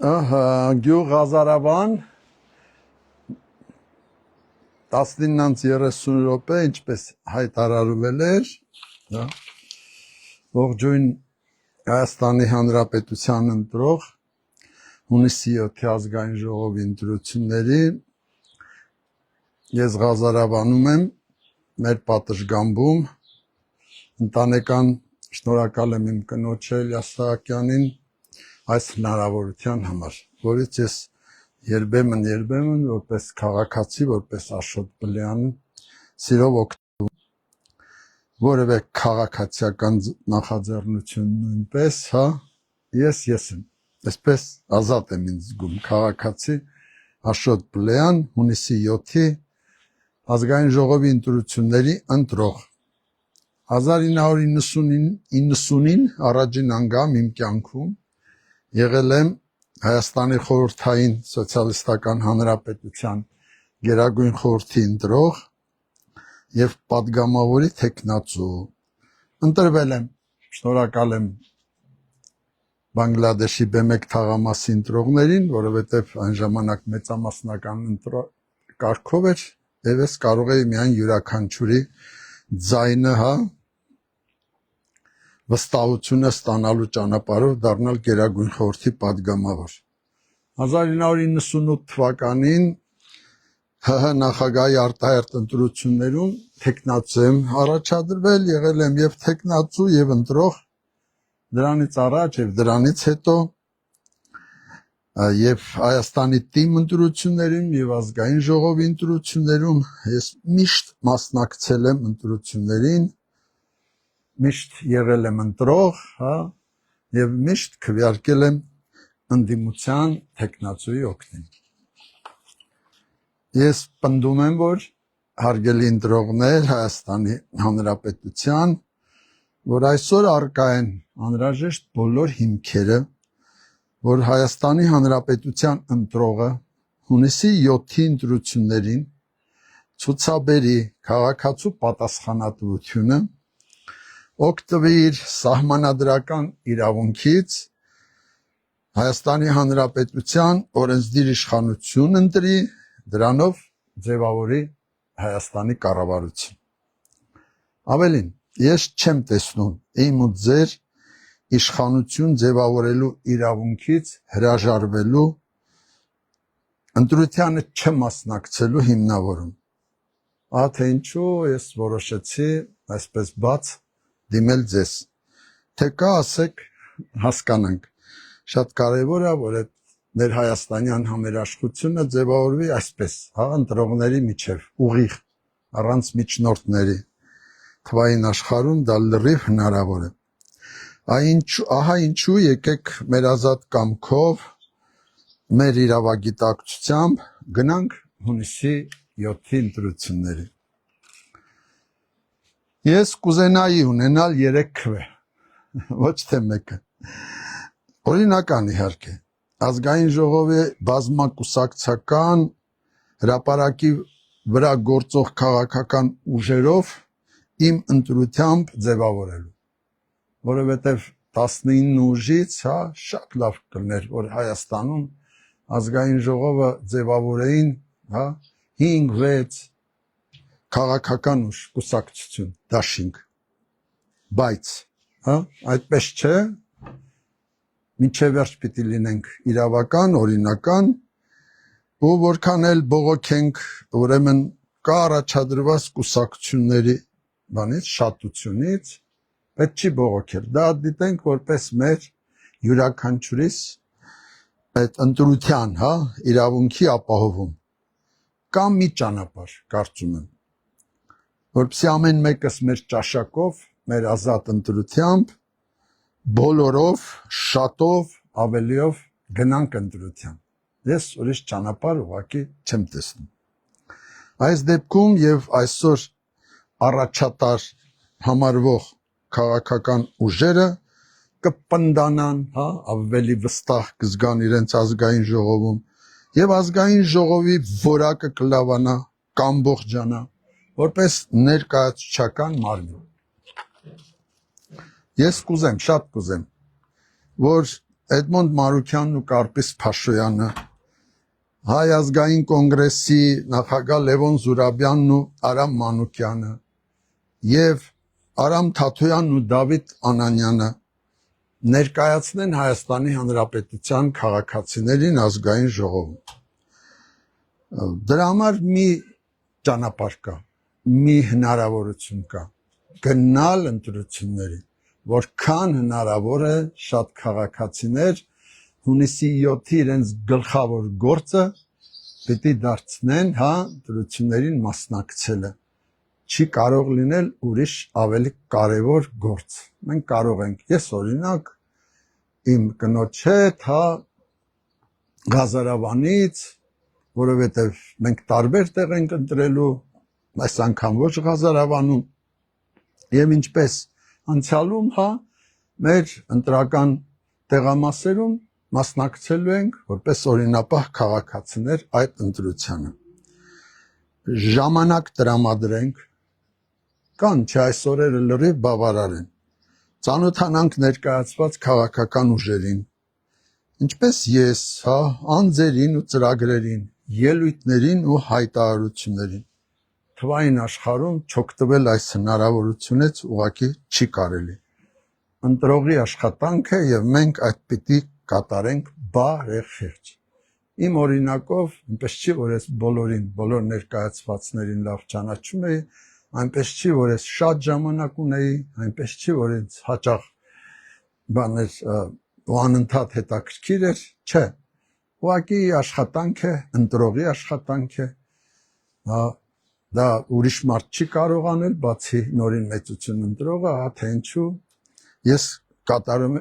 Գյուղ Ղազարավան 19:30 րոպե, ինչպես հայտարարվել էր, ողջույն Հայաստանի Հանրապետության ընտրող հունիսի 7-ի ազգային ժողովի ընտրությունների ես Ղազարավանում եմ, մեր պատշգամբում, ընտանեկան շնորհակալ եմ իմ կնոջ Էլիա Սահակյանին այս հնարավորության համար, որից ես երբեմն որպես քաղաքացի, որպես Աշոտ Բլեան սիրով օգտվում, որևէ քաղաքացիական նախաձեռնություն նույնպես, ես եմ, այսպես ազատ եմ ինձ զգում, քաղաքացի Աշոտ Բլեան, հունիսի 7-ի ազգային ժողովի ընտրությունների ընտրող։ 1990-ին առաջին անգամ իմ կյանքում եղել եմ Հայաստանի խորհրդային սոցիալիստական հանրապետության գերագույն խորհրդի ընտրող եւ պատգամավորի թեկնածու։ Ընտրվել եմ, շնորհակալ եմ Բանգլադեշի B1 թաղամասի ընտրողներին, որովհետեւ այն ժամանակ մեծամասնական կարգով էր, եւ ես կարող էի միայն յուրաքանչյուրի ձայնը, վստահությունը ստանալու ճանապարհով դառնալ գերագույն խորհրդի падգամավոր։ 1998 թվականին ՀՀ նախագահի արտահերթ ընտրություններում թեկնածու եմ առաջադրվել, եղել եմ եւ թեկնածու եւ ընտրող, դրանից առաջ եւ դրանից հետո եւ Հայաստանի թիմ ընտրություններում եւ ազգային ժողովի ընտրություններում ես միշտ մասնակցել եմ ընտրություններին, միշտ եղել եմ ընտրող, եւ միշտ քվեարկել եմ ընդդիմության թեկնածուի օգնին։ Ես պնդում եմ, որ հարգելի ընտրողներ Հայաստանի Հանրապետության, որ այսօր առկա են անհրաժեշտ բոլոր հիմքերը, որ Հայաստանի Հանրապետության ընտրողը հունիսի 7-ի ընտրություններին ցուցաբերի քաղաքացու պատասխանատվությունը, օգտվի իր սահմանադրական իրավունքից, Հայաստանի Հանրապետության օրենսդիր իշխանություն ընտրի, դրանով ձևավորի Հայաստանի կառավարություն։ Ավելին, ես չեմ տեսնում իմ ու ձեր իշխանություն ձևավորելու իրավունքից հրաժարվելու, ընտրությանը չմասնակցելու հիմնավորում։ Ահա թե ինչու ես որոշեցի այսպես բաց դիմել ձեզ, թե կա ասեք, հասկանանք, շատ կարևոր է, որ այդ մեր հայաստանյան համերաշխությունը ձևավորվի այսպես, ընտրողների միջև, ուղիղ, առանց միջնորդների, թվային աշխարհում դա լրիվ հնարավոր է։ Ահա ինչու եկեք մեր ազատ կամքով, մեր իրավագիտակցությամբ գնանք հունիսի 7-ի ընտրությունների։ Ես կուզենայի ունենալ 3 քվե, ոչ թե մեկը։ Օրինական իհարկե, ազգային ժողովի բազմակուսակցական հրապարակի վրա գործող քաղաքական ուժերով իմ ընտրությամբ ձևավորելու, որովհետև 19 ուժից շատ լավ կլներ, որ Հայաստանում ազգային ժողովը ձևավորեին 5-6 քաղաքական ուժ, կուսակցություն, դաշինք, բայց այդպես չէ, մինչև վերջ պիտի լինենք իրավական, օրինական, ու որքան էլ բողոքենք, ուրեմն կա առաջադրված կուսակցությունների բանից, շատությունից, պետք չի բողոքել, դա դիտենք որպես մեր յուրաքանչյուրիս այդ ընտրության, իրավունքի ապահովում, կամ մի ճանապարհ, կարծում եմ, որպեսզի ամեն մեկս մեր ճաշակով, մեր ազատ ընտրությամբ, բոլորով, շատով, ավելիով գնանք ընտրության։ Ես ուրիշ ճանապարհ ուղղակի չեմ տեսնում։ Այս դեպքում եւ այսօր առաջատար համարվող քաղաքական ուժերը կպնդանան, ավելի վստահ կզգան իրենց ազգային ժողովում եւ ազգային ժողովի որակը կլավանա, կամբողջանա, որպես ներկայացուցչական մարմին։ Ես կուզեմ, շատ կուզեմ, որ Էդմոնդ Մարուկյանն ու Կարպիս Փաշոյանը, Հայ ազգային կոնգրեսի նախագահ Լևոն Զուրաբյանն ու Արամ Մանուկյանը եւ Արամ Թաթոյանն ու Դավիթ Անանյանը ներկայացնեն Հայաստանի Հանրապետության քաղաքացիներին ազգային ժողովում։ Դրա համար մի ճանապարհ կա, մի հնարավորություն կա գնալ ընտրությունների, որքան հնարավոր է շատ քաղաքացիներ հունիսի 7-ի իրենց գլխավոր գործը պիտի դարձնեն, հա, ընտրություններին մասնակցելը։ Չի կարող լինել ուրիշ ավելի կարևոր գործ։ Մենք կարող ենք, ես օրինակ իմ կնոջ հետ, հա, Ղազարավանից, որովհետև մենք տարբեր տեղ ենք ընտրելու, այս անգամ ոչ Ղազարավանում, եւ ինչպես անցյալում, հա, մեր ընտրական տեղամասերում մասնակցելու ենք որպես օրինապահ քաղաքացիներ այդ ընտրությանը։ Ժամանակ տրամադրենք, կան չէ այս օրերը լրիվ բավարար են, ծանոթանանք ներկայացված քաղաքական ուժերին, ինչպես ես, հա, անձերին ու ծրագրերին, ելույթներին ու հայտարարություններին, թվային աշխարհում չօգտվել այս հնարավորությունից ուղղակի չի կարելի։ Ընտրողի աշխատանքը եւ մենք այդ պիտի կատարենք բարեխիղճ։ Իմ օրինակով, այնպես չի, որ ես բոլորին, բոլոր ներկայացվածներին լավ ճանաչում էի, այնպես չի, որ ես շատ ժամանակ ունեի, այնպես չի, որ ինձ հաճախ բաներ ու անընդհատ հետաքրքիր էր, չէ։ Ուղղակի աշխատանք է, ընտրողի աշխատանք է, դա ուրիշ մարդ չի կարող անել, բացի նորին մեծություն ընտրողը, հա, թե ինչու ես կատարում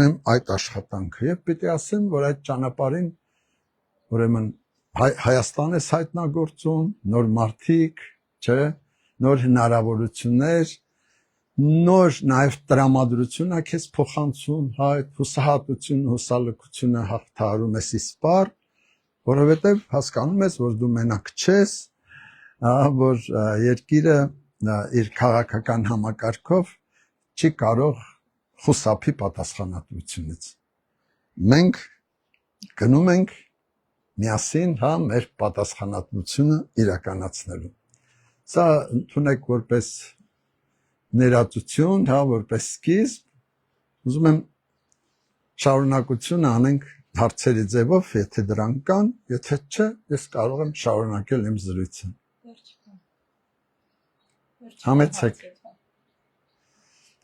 եմ այդ աշխատանքը եւ պիտի ասեմ, որ այդ ճանապարհին ուրեմն Հայաստան է հայտնագործում, նոր մարդիկ, չէ, նոր հնարավորություններ, նոր նաեւ տրամադրություն է քեզ փոխանցում, հա, այդ հուսահատությունը, հուսալքությունը հաղթահարում ես իսպար, որովհետեւ հասկանում ես, որ դու մենակ չես, որ երկիրը իր քաղաքական համակարգով չի կարող խուսափի պատասխանատվությունից։ Մենք գնում ենք միասին, հա, մեր պատասխանատվությունը իրականացնելու։ Սա ընդունեք որպես ներածություն, հա, որպես սկիզբ, ուզում եմ շարունակությունը անենք հարցերի ձևով, եթե դրանք կան, եթե չէ, ես կարող եմ շարունակել իմ զրույցը։ Համեցեք։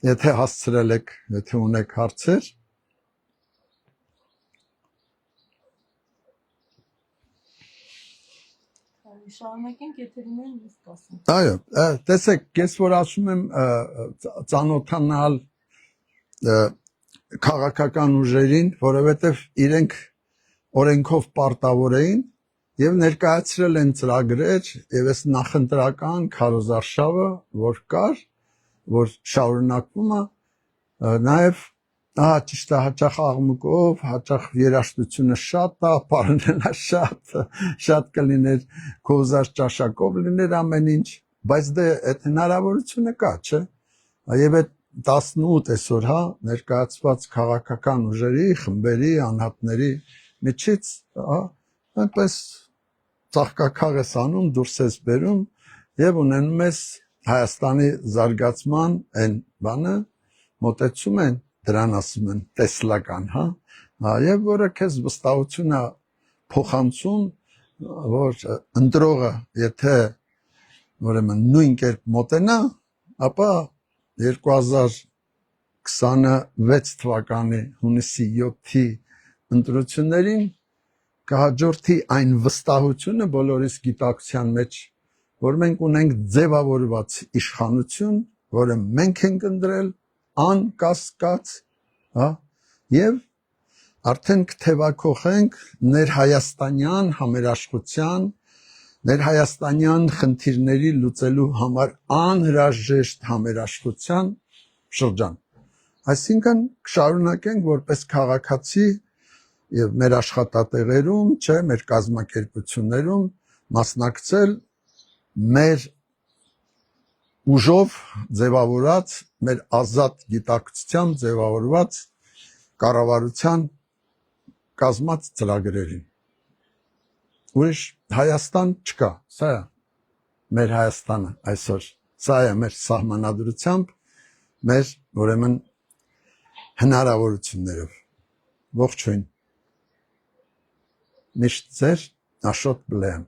Եթե հասցրել եք, եթե ունեք հարցեր, շարունակենք, եթե լինեն ես կասեմ։ այո, տեսեք, ես որ ասում եմ ծանոթանալ քաղաքական ուժերին, որովհետև իրենք օրենքով պարտավոր էին եւ ներկայացրել են ծրագրեր եւ այս նախընտրական քարոզարշավը, որ կար, որ շարունակվում է, նաեւ ճիշտ է, հաճախ աղմուկով, հաճախ երաժշտությունը շատ է, պարոնելա շատ կլիներ, կոզար ճաշակով լիներ ամեն ինչ, բայց դե այդ հնարավորությունը կա, չէ, եւ այդ 18 այսօր, հա, ներկայացված քաղաքական ուժերի, խմբերի, անհատների միջից, հա, այնպես ծաղկակաղ ես անում, դուրս ես բերում եւ ունենում ես Հայաստանի զարգացման այն բանը, մոտեցում են, դրան ասում են տեսլական, հա, եւ որը քեզ վստահություն է փոխանցում, որ ընտրողը, եթե ուրեմն նույն կերպ մոտենա, ապա 2026 թվականի հունիսի 7-ի ընտրություններին կհաջորդի այն վստահությունը բոլորիս գիտակցության մեջ, որ մենք ունենք ձևավորված իշխանություն, որը մենք ենք ընտրել անկասկած, հա, եւ արդեն կթեվակողենք ներհայաստանյան համերաշխության, ներհայաստանյան խնդիրների լուծելու համար անհրաժեշտ համերաշխության շրջան։ Այսինքն կշարունակենք որպես քաղաքացի եւ մեր աշխատատեղերում, չէ, մեր կազմակերպություններում մասնակցել մեր ուժով ձևավորած, մեր ազատ գիտակցությամբ ձևավորված կառավարության կազմած ծրագրերին։ Ուրիշ Հայաստան չկա, սա է մեր Հայաստանը այսօր, սա է մեր սահմանադրությամբ, մեր ուրեմն հնարավորություններով։ Ողջույն։ Միշտ ձեր Աշոտ Բլեյան։